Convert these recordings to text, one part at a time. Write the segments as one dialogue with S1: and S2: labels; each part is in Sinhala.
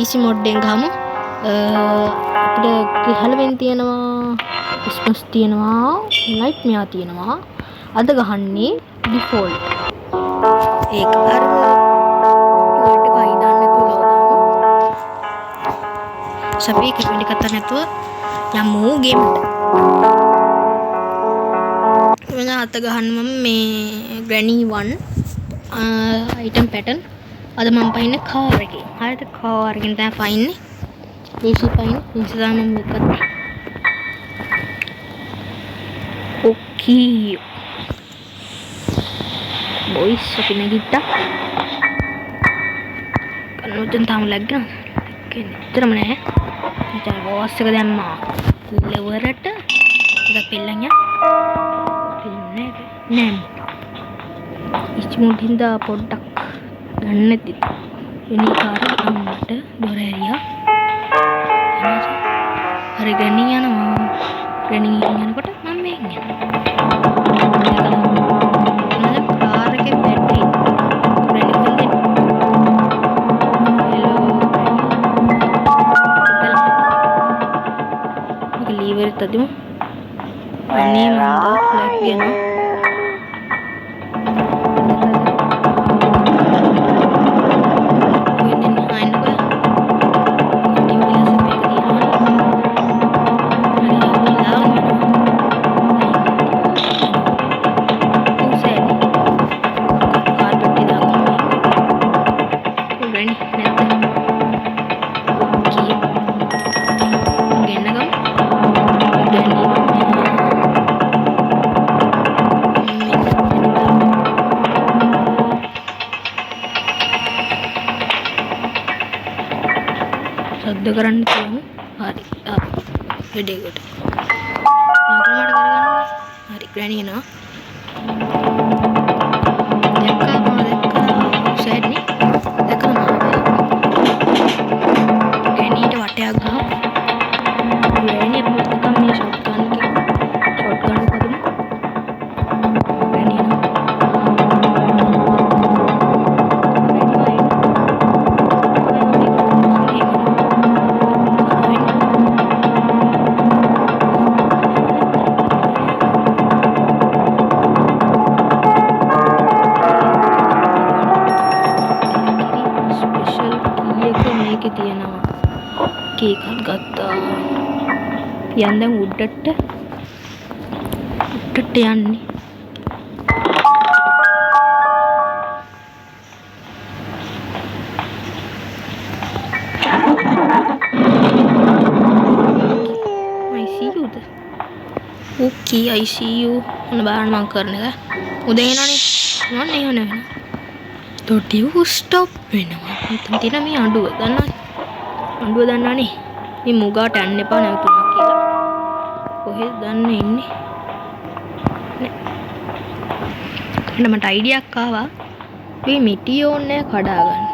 S1: easy mode එකෙන් ගහමු. අපිට Halloween තියෙනවා, Christmas තියෙනවා, Nightmare තියෙනවා. අද ගහන්නේ default. ඒක අර වලට කයි දාන්න නැතුව ලෝදාමු. සපී කපෙන්ඩි කතා නැතුව යමු ගේම් එකට. මම අත ගහන්න මේ Granny 1 item pattern. අද මම පයින්නේ කාර් එකේ. හරිද? කාර් එකෙන් තමයි පයින්නේ. ඒසි පයින් ඉන්සදාම මම එකත්. ඕකේ. බොයිස් අපි නැගිට්ටා. කන්නොතෙන් තාම ලැග්ගන. ඇත්තටම නෑ. ඉතින් බෝස් එක දැම්මා. ලෙවරට ඒක පෙල්ලන් යා. පෙල්ලන්නේ නෑ. ඉච්චුමුන් හින්දා පොඩ්ඩක් ගන්න නැති. වෙනි කාරේ අම්මට දොර ඇරියා. හරි ගණන් යනවා. ගණන් යනකොට මම මෙහෙන් යනවා. කාර් එකේ බැටරි ගණන් දෙන්න. හෙලෝ. මේක ලීවර් එක තදිමු. අනේ මම ලැග් වෙනවා. සද්ද කරන්න තියෙමු. හරි. වැඩේකට. හරි ග්‍රැනි එනවා. දැක්කා සයිඩ් නේ. දැක්කම ග්‍රැනිට වටයක් ගහමු. ග්‍රැනි අපිට මේ ෂොට්ගන් කරමු. ග්‍රැනි එනවා. කේක් ගත්තා. යන් දැන් උඩට යන්නේ. ICUද? ඕකේ ICU මොන බාරන මං කරන එක. උදේ එනවනේ. මොන්නේ වෙනව. තොටිය ස්ටොප් වෙනවා. මම තියෙන මේ අඬුව දන්නවද? අඬුව දන්නවනේ. මේ මුගාට යන්න එපා නැවතුණා කියලා. කොහෙද දන්නේ ඉන්නේ? නෑ. මට අයිඩියක් ආවා. මේ මිටි ඕනේ කඩා ගන්න.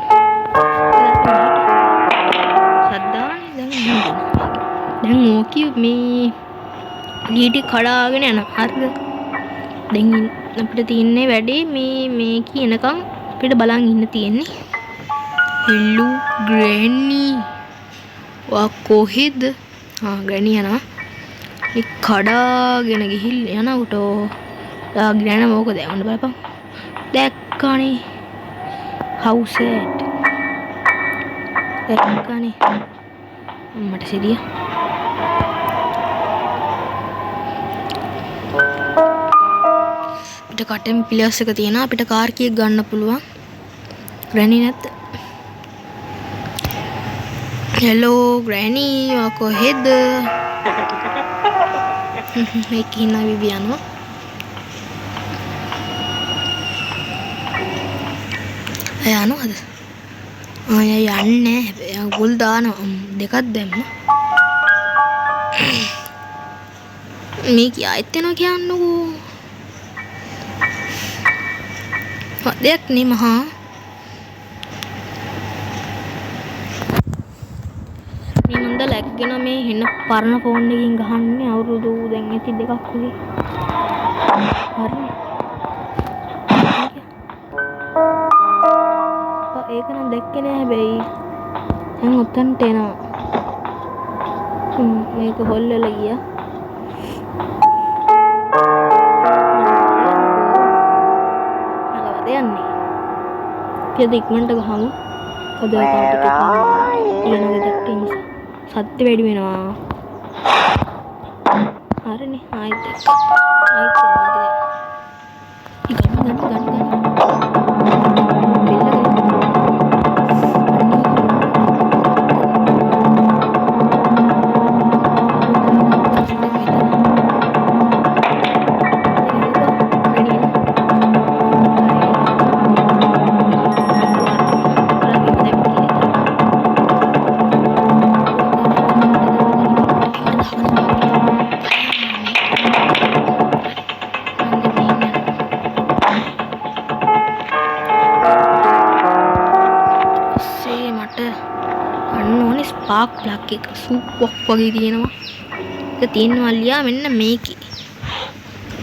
S1: සද්දානේ දැන් ඕකි මේ ඩීටි කඩාගෙන යනවා. හරිද? දැන් අපිට තියෙන්නේ වැඩේ මේ කියනකම් අපිට බලන් ඉන්න තියෙන්නේ. හෙලු ග්‍රැනි වා කොහෙද? ග්‍රැනි යනවා. මේ කඩාගෙන ගිහිල්ලා යනකොට ග්‍රැනි මොකද යවන්න බලපන්. දැක්කනේ. හවුස් එක. දැක්කනේ. මට සිරිය. අපිට කටෙන් පිලියස් එක තියෙනවා. අපිට කාර් කීයක් ගන්න පුළුවන්. ග්‍රැනි නැත්ද? හෙලෝ ග්‍රැනි ඔයා කොහෙද? මේක හිනා විවි යනවා. යනවද? යන්නේ නැහැ. ගුල් දානවා. දෙකක් දැම්මා. මේ කියායිත් වෙනවා කියන්නකෝ. දෙයක් නේ මහා. මේ මන්ද ලැග්ගෙන මේ හෙන පරණ ෆෝන් එකකින් ගහන්නේ අවුරුදු දැන් ඇති දෙකක් වගේ. හරි. ඒක නම් දැක්කේ නෑ හැබැයි. දැන් ඔතනට එනවා. මේක හොල්ලලා ගියා. නලවද යන්නේ. කියලා ඉක්මනට ගහමු. කදව තව ටිකක් තියෙනවා දෙකට නිසා. සත්‍ය වැඩි වෙනවා. හරිනේ. ආයෙත් ස්පාක් ප්ලග් එක සූප්වක් වගේ තියෙනවා. ඒක තියෙනවා ලියා මෙන්න මේකේ.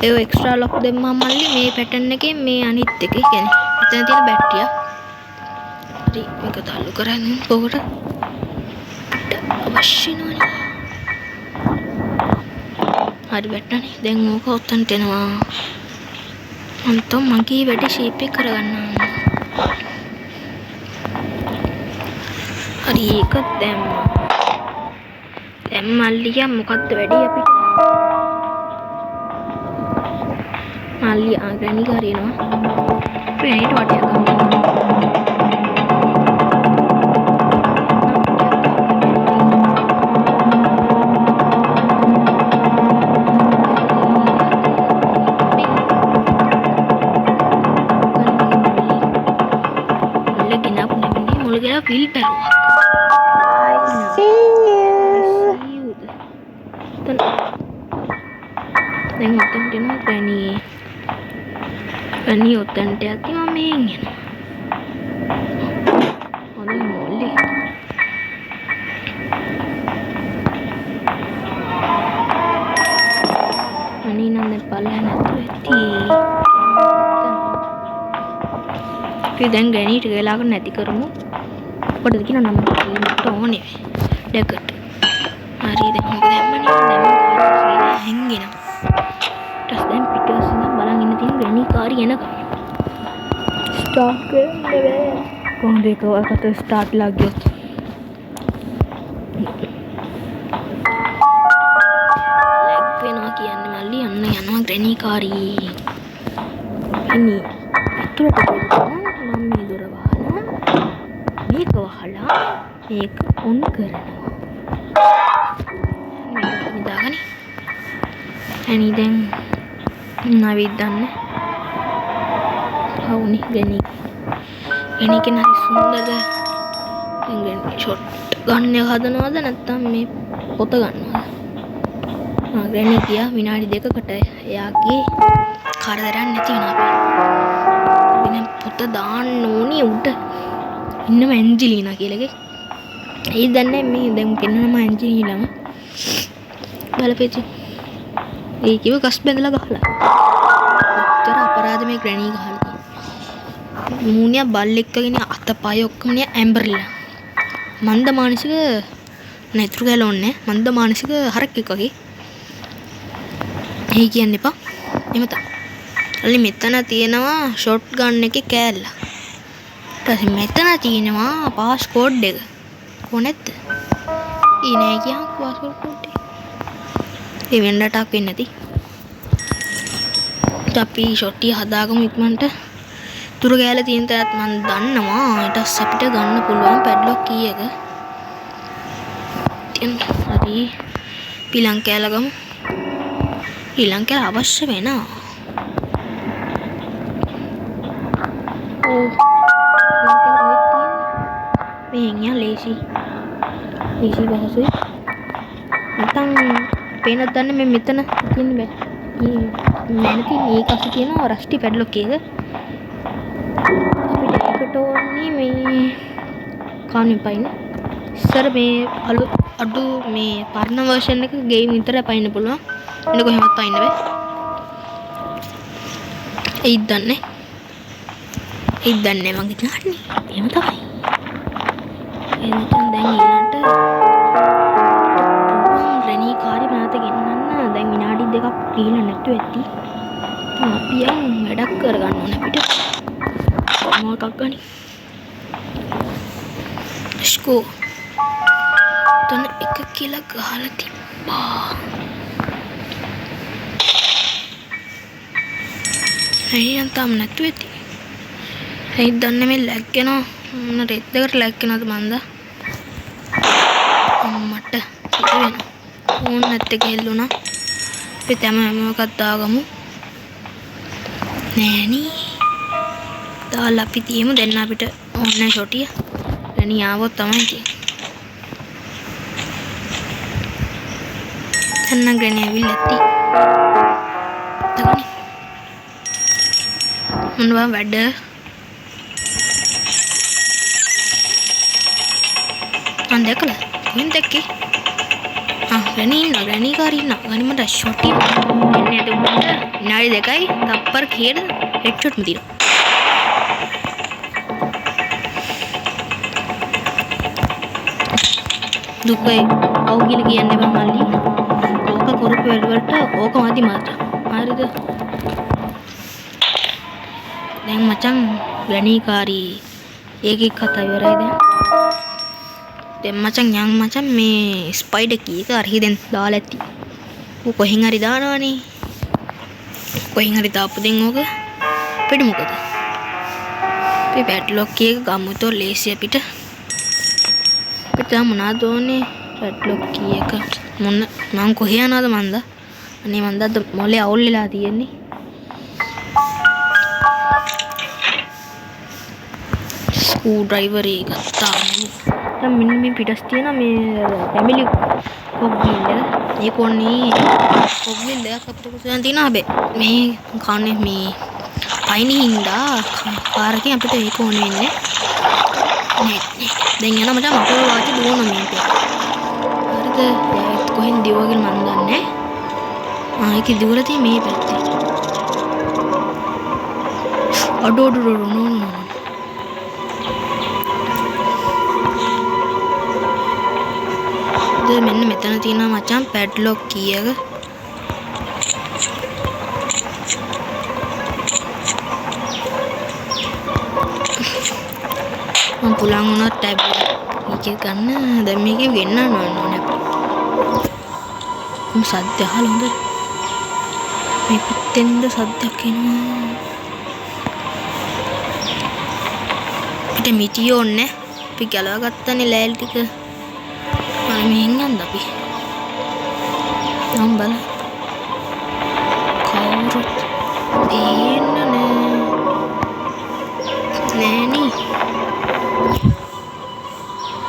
S1: ඒක එක්ස්ට්‍රා ලොක් දෙම්මම මල්ලි මේ පැටර්න් එකේ මේ අනිත් එකේ කියන්නේ එතන තියෙන බැටරිය. හරි මේක تعلق කරන්නේ කොහොකට අවශ්‍ය නෝනේ. හරි වැටුණානේ. දැන් ඕක ඔතනට එනවා. අන්තම් මගේ වැඩේ ෂේප් එක කරගන්නවා. හරි ඒක දැම්මා. දැන් මල්ලියා මොකද්ද වැඩි අපිට? මල්ලියා ග්‍රැනි කරේනවා. ග්‍රැනිට වටයක් ගන්නවා. Feel better. I see you. Then open dinner Granny. Granny open tati mameng. Ono molly. Ani nanne palla nathuwetti. අපි දැන් Granny ට ගලාක නැති කරමු. අපිට කියන නම් මට ඕනේ ඩෙකට. හරි දැන් මොකද දැම්මනේ දැම්ම හැංගෙනවා. ඊට දැන් පිටුවසින් බලන් ඉන්න තියෙන Granny කාරි එනකම්. ස්ටාර්ට් කරන්න බෑ. කොහොමද ඒක ඔකට ස්ටාර්ට් ලා ගියොත්. ලැග් වෙනවා කියන්නේ මල්ලි යන්න යනවා Granny කාරි. ඉන්නේ අතුරට මම මේ දොර වහලා මේක වහලා මේක ඔන් කරනවා. මේක නිදාගනි. අනේ දැන් නවිද්දන්න. හවුනි Granny. Granny කෙනා සුන්දරද? Granny ෂොට් ගන්න එක හදනවද නැත්නම් මේ පොත ගන්නවද? Granny ගියා විනාඩි 2කට එයාගේ කරදරයක් නැති වෙනවා. වෙන පොත දාන්න ඕනි උඩ. ඉන්නම ඇන්ජලිනා කියලා එකේ. ඒ දන්නේ මේ දැන් පෙන්නනම ඇන්ජලිනාම බලපෙච්චි. ඒ කිව්ව ගස් බැඳලා ගහලා. ඔච්චර අපරාධ මේ Granny ගහලා. මූණිය බල්ලෙක් වගේ අතපය ඔක්කොම නිය ඇම්බර්ලා. මන්ද මානසික නේතුරු ගලෝන්නේ මන්ද මානසික හරක්ෙක් වගේ. ඒ කියන්න එපා. එමෙත. අලි මෙතන තියෙනවා ෂොට් ගන් එකේ කෑල්ල. ඊට මෙතන තියෙනවා පාස්කෝඩ් එක. කොනෙත්? ඊ නෑ කියන් පාස්කෝඩ් එක. ඒ වෙන්නටක් වෙන්නේ නැති. අපි ෂොට්ටි හදාගමු ඉක්මනට. තුරු ගෑල තියෙන තැනත් මම දන්නවා. ඊට අපිට ගන්න පුළුවන් පැඩ්ලොක් කී එක. හරි. පිලං කෑල ගමු. ඊළඟ කෑල අවශ්‍ය වෙනවා. Mehnya lazy bahasa. Natang penat dan memitana tin be. Nanti ini kasih tiana rusty padlock එක. අපිට ඒකට ඕනේ මේ කාණේ පයින්. ඉස්සර මේ අඩු මේ පරණ version එක game විතරයි පයින්න පුළුවන්. එන්න කොහෙවත් පයින්න බෑ. ඒත් දන්නේ මගේ ඥානේ. එහෙම තමයි. මචං දැන් ඊළඟට රෙනී කාරි නැවත ගෙන්නන්න දැන් විනාඩි 2ක් ගිහිල්ලා නැතු ඇති. අපි වැඩක් කරගන්න ඕනේ අපිට. මොකක් ගන්නි? ස්කෝ. තන එක කියලා ගහලා තිබ්බා. අයියන් තාම නැතු ඇති. ඒ දන්නේ මේ ලැග් වෙනවා. මොන රෙඩ් එකට ලැග් වෙනවද මන්ද? මට සිද්ධ වෙනවා. ඕන් නැත්තේ ගෙල්ලුණා. අපි තමයි මොකක්ද දාගමු. නෑනි. දාලා අපි තියමු දැන් අපිට ඕනේ ෂොටිය. රෙනී ආවොත් තමයි තියෙන්නේ. එන්න ග්‍රෙනී ඇවිල්ලා ඇති. තකනි. මොනවා වැඩ? දැකලා කොහෙන්ද දැක්කේ? රෙනී කාරි ඉන්න ගනිම ෂොටි එන්නේ ඇති උඹට විනාඩි 2යි තප්පර කීයද හෙඩ්ෂොට් මුදිනවා. දුකයි අවුගිල කියන්නේ බං මල්ලි. ඕක කරපු වලට ඕක මදි මාත්. හරිද? දැන් මචං රෙනී කාරි ඒකේ කතා ඉවරයි දැන්. දැන් මචං යන් මචං මේ ස්පයිඩර් කීක අරහි දැන් දාලා ඇති. ඌ කොහෙන් හරි දානවනේ. කොහෙන් හරි දාපු දෙන් ඕක අපිට මොකද? අපි පැඩ්ලොක් කීක ගමුතෝ ලේසි අපිට. අපිට මොනවද ඕනේ? පැඩ්ලොක් කීක මොන මං කොහේ යනවද මන්ද? අනේ මන්ද අද මොලේ අවුල් වෙලා තියෙන්නේ. ස්ක්‍රූ ඩ්‍රයිවර් එක ගත්තා. දැන් මෙන්න මේ පිටස් තියෙන මේ ෆැමිලි කොග්විල් එක. ඒක ඕනේ කොග්විල් දෙකක් අපිට කුසලන් තියෙනවා හැබැයි මේ කන්නේ මේ පයින් හින්දා පාරකින් අපිට ඒක ඕනේ වෙන්නේ නේ. දැන් යනවා මචං අපේ වාචි දුවන මේක. හරිද? කොහෙන් දිවගෙන මන් දන්නේ. ඒක දිවලා තියෙන්නේ මේ පැත්තේ. අඩෝ නෝ. මෙන්න මෙතන තියෙනවා මචං පැඩ්ලොක් කී එක. මම පුලන් වුණා ටැබ් එක ගන්න. දැන් මේකේ ගෙන්නන්න ඕනේ. සද්ද අහලා හොඳ. මේ පිටෙන්ද සද්දක් එනවා. පිට මිටියෝ ඕනේ. අපි ගලව ගත්තනේ ලෑල් ටික. මෙහෙන් යන්න අපි. නම් බල. කවුරුත් එන්නේ නෑනි.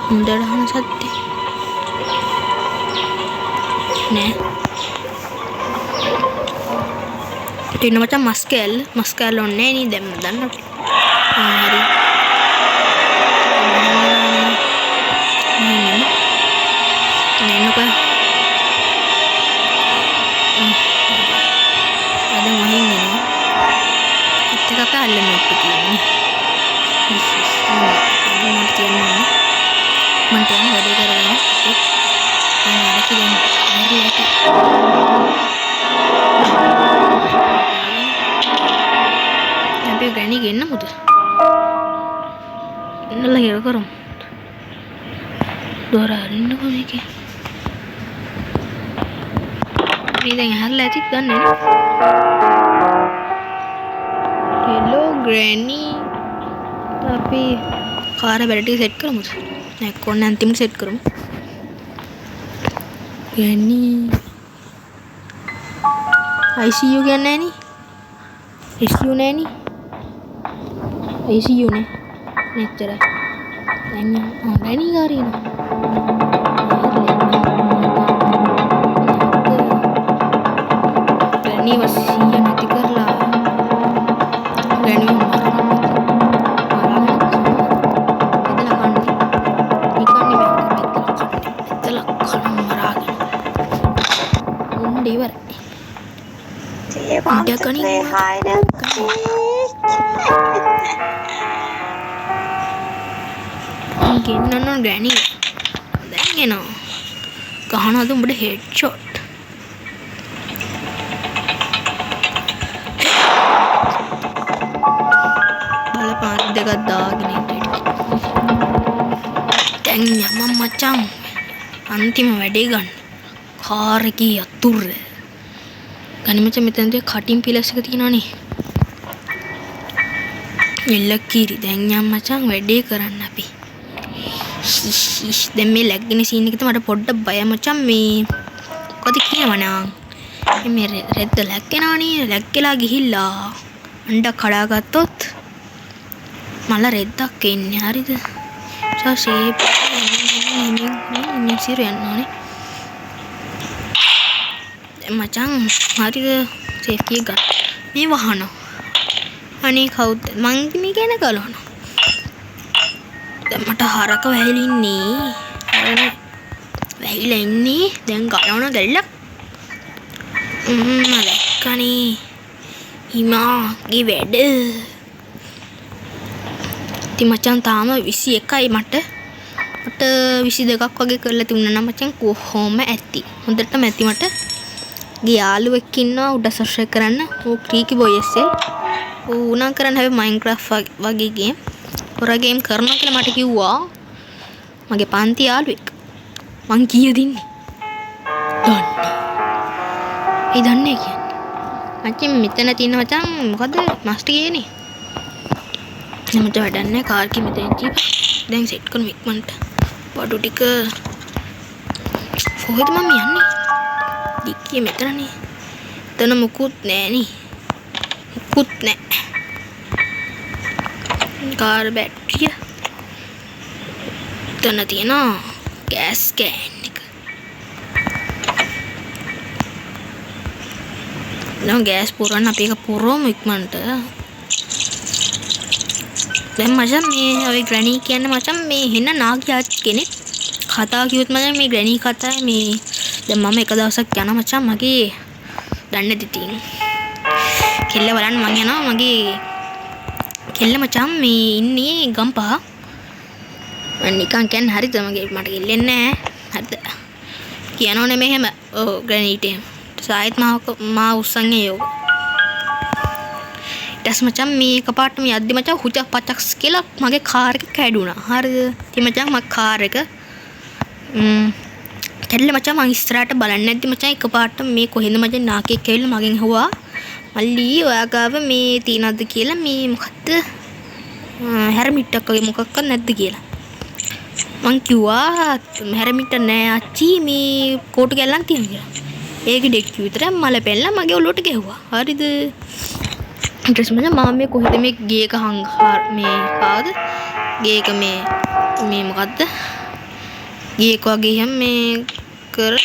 S1: මුදලහන සද්දේ. නෑ. ඉතින් මචං මස් කෑල්ල ඕනේ නේ දැන් දන්න අපි. හරි. Granny ගෙන්න මුද? එන්නලා හිර කරමු. දොර අරින්නකෝ මේකේ. මේ දැන් අහලා ඇතිත් දන්නේ නේ. Hello Granny. අපි කාර් බැටරි සෙට් කරමුද? නෑ කොන්න අන්තිමට සෙට් කරමු. Granny. ICU කියන්නේ නෑනේ. ICU නෑනේ. ICU නේ. මෙච්චරයි. දැන් Granny කාරේ නේ. Granny වසිය නැති කරලා Granny
S2: Do you want to play hide and seek?
S1: ගෙන්නන්න ගෑනි දැන් එනවා ගහනවාද උඹට හෙඩ් ෂොට් බලපාන දෙකක් දාගෙන දැන් යමම් මචං අන්තිම වැඩේ ගන්න කාර් එකේ යතුර ගනි මචං මෙතනදී කටින් පිලස් එක තියෙනවනේ එල්ල කීරි දැන් යම් මචං වැඩේ කරන්න අපි දැන් මේ ලැග්ගෙන සීන් එක මට පොඩ්ඩක් බය මචං මේ කොහොද කියවනම් මේ රෙද්ද ලැග්ගෙනානේ ලැග්ගලා ගිහිල්ලා අඬ කඩාගත්තොත් මල රෙද්දක් එන්නේ හරිද ෂේප් මිසිර යනවානේ දැන් මචං හරිද සේෆ්ටි එක මේ වහන අනේ කවුද මං මේ ගැන ගලවනවා දැන් මට හරක වැහිලා ඉන්නේ වැහිලා ඉන්නේ දැන් ගලවන ගැල්ලක් දැක්කනේ හිමාගේ වැඩ ඉතින් මචං තාම 21යි මට 22ක් වගේ කරලා තිබුණා නම් මචං කොහොම ඇති හොඳටම ඇති මට ගේ යාළුවෙක් ඉන්නවා උඩ සබ්ස්ක්‍රයිබ් කරන්න ඌ ක්‍රීකි බොයි එස්එල් ඌ උනා කරන්න හැබැයි මයින්ක්‍රාෆ්ට් වගේ ගේම් හොරා ගේම් කරනවා කියලා මට කිව්වා මගේ පන්ති යාළුවෙක් මං කීයද ඉන්නේ දන්නේ කියන්නේ මචං මෙතන තියෙන මචං මොකද මාස්ටර් ගේනේ මට වැඩක් නැහැ කාර් කි මෙතන තියපන් දැන් සෙට් කරමු ඉක්මනට බඩු ටික කොහෙද මම යන්නේ ඩික්කිය මෙතනනේ එතන මුකුත් නැහනේ මුකුත් නැහැ කාර් බැටරිය එතන තියෙනවා ගෑස් කෑන් එක දැන් ගෑස් පුරවන්න අපි එක පුරවමු ඉක්මනට දැන් මචං මේ ඔය ග්‍රැනි කියන්නේ මචං මේ හෙන්න නාගයා කෙනෙක් කතා කිව්වොත් මචං මේ ග්‍රැනි කතා මේ දැන් මම එක දවසක් යනවා මචං මගේ දන්නේ දිතින් කෙල්ල බලන්න මං යනවා මගේ කෙල්ල මචං මේ ඉන්නේ ගම්පහ මම නිකන් කියන්නේ හරිද මගේ මට කෙල්ලෙන්නේ නැහැ හරිද කියනෝ නෙමෙයි හැම ඔව් ග්‍රැනිට සායිත් මා උස්සන්නේ යෝ ඊටස් මචං මේ එකපාරට මේ යද්දි මචං හුචක් පචක් කියලා මගේ කාර් එක කැඩුනා හරිද ඉතින් මචං මගේ කාර් එක කැඩලා මචං මං ඉස්සරහට බලන්නේ නැද්දි මචං එකපාරට මේ කොහෙන්ද මචං නාකියෙක් ඇවිල්ලා මගෙන් අහුවා මල්ලි ඔයා ගාව මේ තියනවද කියලා මේ මොකද්ද හැරමිට්ටක් වගේ මොකක්වත් නැද්ද කියලා මං කිව්වා හැරමිට්ට නෑ අච්චි මේ කෝටු ගැල්ලන් තියෙනවා කියලා ඒකේ ඩෙක් විතරක් මල පෙල්ල මගේ ඔලුවට ගැහුවා හරිද ඊට පස්සේ මම මේ කොහෙද මේ ගේක මේ ආවද ගේක මේ මොකද්ද ගේක වගේ හැම මේ කර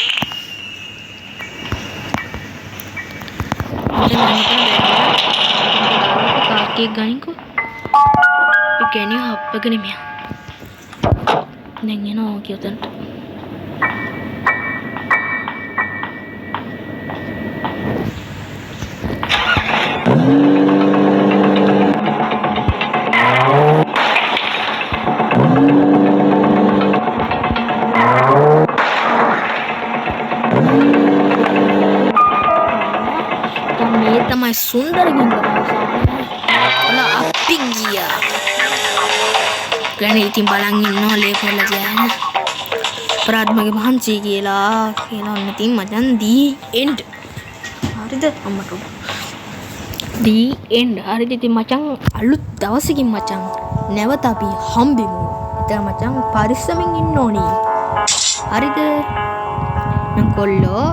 S1: කාකේ ගනින්කෝ ඒ කියන්නේ හප්පගෙන මෙයා දැන් යනවා කියතන්ට තමයි සුන්දර ගින්දර අපි ගියා ගණේ ඉතින් බලන් ඉන්නවා ලේ කරලා තියාගෙන ප්‍රාත්මගේ මහන්සි කියලා ඔන්න ඉතින් මචන් දී එන්ඩ් හරිද අම්මට දී එන්ඩ් හරිද ඉතින් මචං අලුත් දවසකින් මචං නැවත අපි හම්බෙමු ඉතින් මචං පරිස්සමින් ඉන්න ඕනේ හරිද මං කොල්ලෝ